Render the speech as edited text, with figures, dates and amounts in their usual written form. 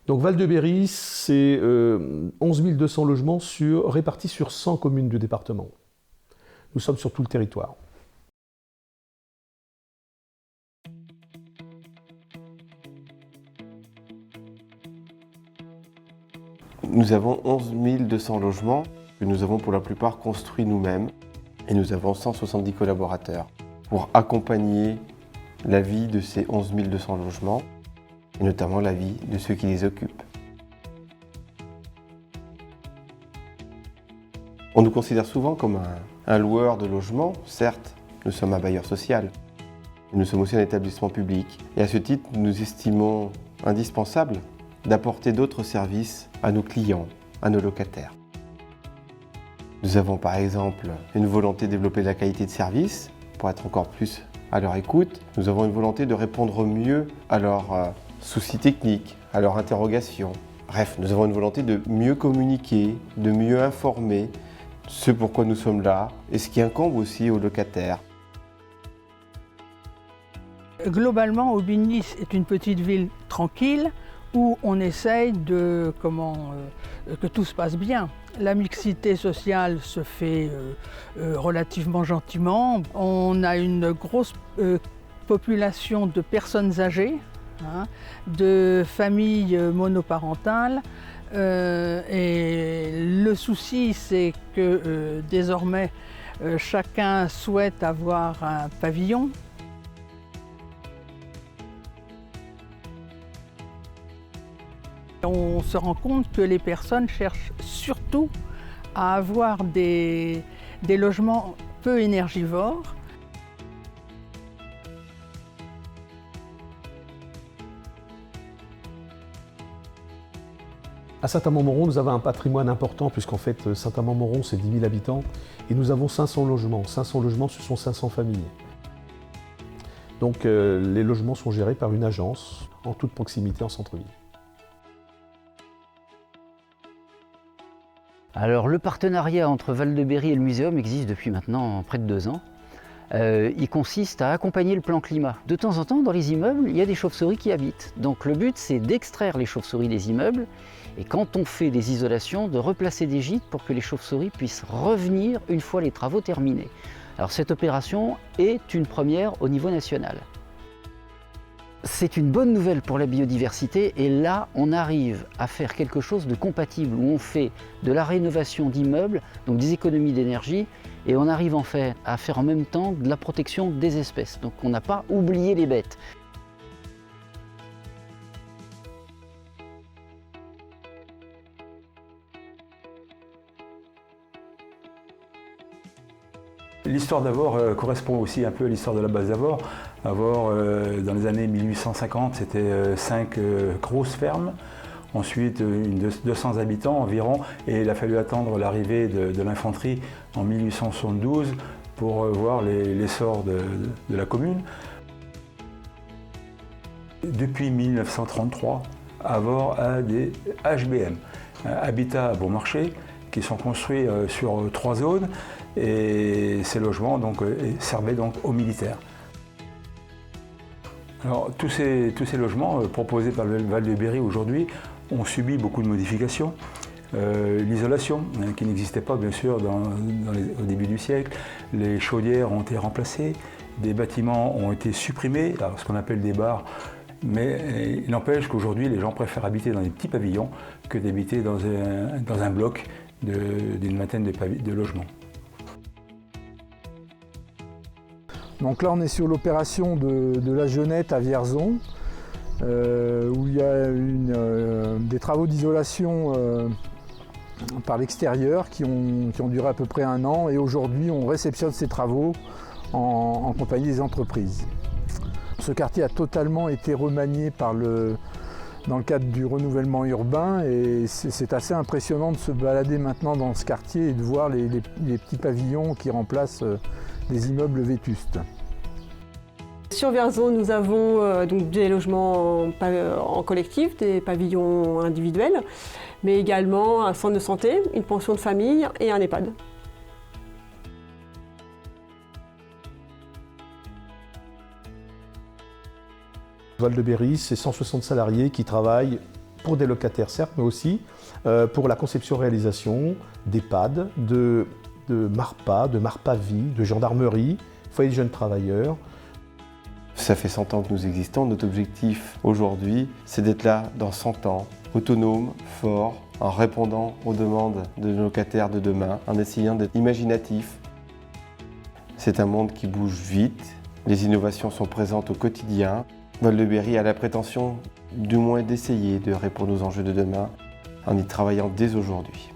Donc Val-de-Berry, c'est 11 200 logements répartis sur 100 communes du département. Nous sommes sur tout le territoire. Nous avons 11 200 logements que nous avons pour la plupart construits nous-mêmes et nous avons 170 collaborateurs pour accompagner la vie de ces 11 200 logements et notamment la vie de ceux qui les occupent. On nous considère souvent comme un loueur de logements. Certes, nous sommes un bailleur social, mais nous sommes aussi un établissement public. Et à ce titre, nous estimons indispensable d'apporter d'autres services à nos clients, à nos locataires. Nous avons par exemple une volonté de développer la qualité de service pour être encore plus à leur écoute. Nous avons une volonté de répondre mieux à leurs soucis techniques, à leurs interrogations. Bref, nous avons une volonté de mieux communiquer, de mieux informer ce pourquoi nous sommes là et ce qui incombe aussi aux locataires. Globalement, Aubigny est une petite ville tranquille où on essaye que tout se passe bien. La mixité sociale se fait relativement gentiment. On a une grosse population de personnes âgées, de familles monoparentales. Et le souci, c'est que désormais, chacun souhaite avoir un pavillon. On se rend compte que les personnes cherchent surtout à avoir des logements peu énergivores. À Saint-Amand-Montrond, nous avons un patrimoine important puisqu'en fait Saint-Amand-Montrond c'est 10 000 habitants et nous avons 500 logements. 500 logements, ce sont 500 familles. Donc les logements sont gérés par une agence en toute proximité en centre-ville. Alors le partenariat entre Val-de-Berry et le Muséum existe depuis maintenant près de 2 ans. Il consiste à accompagner le plan climat. De temps en temps, dans les immeubles, il y a des chauves-souris qui habitent. Donc le but, c'est d'extraire les chauves-souris des immeubles et quand on fait des isolations, de replacer des gîtes pour que les chauves-souris puissent revenir une fois les travaux terminés. Alors cette opération est une première au niveau national. C'est une bonne nouvelle pour la biodiversité et là, on arrive à faire quelque chose de compatible où on fait de la rénovation d'immeubles, donc des économies d'énergie, et on arrive en fait à faire en même temps de la protection des espèces. Donc on n'a pas oublié les bêtes. L'histoire d'Avord correspond aussi un peu à l'histoire de la base d'Avord. Avord, dans les années 1850, c'était 5 grosses fermes. Ensuite, 200 habitants environ. Et il a fallu attendre l'arrivée de l'infanterie en 1872 pour voir l'essor de la commune. Depuis 1933, Avord a des HBM, Habitat Bon Marché, qui sont construits sur 3 zones. Et ces logements servaient donc aux militaires. Alors, tous ces logements proposés par le Val-de-Berry aujourd'hui ont subi beaucoup de modifications. L'isolation, qui n'existait pas bien sûr au début du siècle, les chaudières ont été remplacées, des bâtiments ont été supprimés, alors ce qu'on appelle des bars, mais il n'empêche qu'aujourd'hui les gens préfèrent habiter dans des petits pavillons que d'habiter dans un bloc d'une vingtaine de logements. Donc là on est sur l'opération de la Jeunette à Vierzon, où il y a des travaux d'isolation par l'extérieur qui ont duré à peu près 1 an et aujourd'hui on réceptionne ces travaux en compagnie des entreprises. Ce quartier a totalement été remanié dans le cadre du renouvellement urbain et c'est assez impressionnant de se balader maintenant dans ce quartier et de voir les petits pavillons qui remplacent des immeubles vétustes. Sur Vierzon, nous avons donc des logements en collectif, des pavillons individuels, mais également un centre de santé, une pension de famille et un EHPAD. Val-de-Berry, c'est 160 salariés qui travaillent pour des locataires certes, mais aussi pour la conception-réalisation d'EHPAD, de MARPA, de MARPA-Vie, de gendarmerie, foyer de jeunes travailleurs. Ça fait 100 ans que nous existons. Notre objectif aujourd'hui, c'est d'être là dans 100 ans, autonome, fort, en répondant aux demandes de nos locataires de demain, en essayant d'être imaginatif. C'est un monde qui bouge vite, les innovations sont présentes au quotidien. Val-de-Berry a la prétention du moins d'essayer de répondre aux enjeux de demain en y travaillant dès aujourd'hui.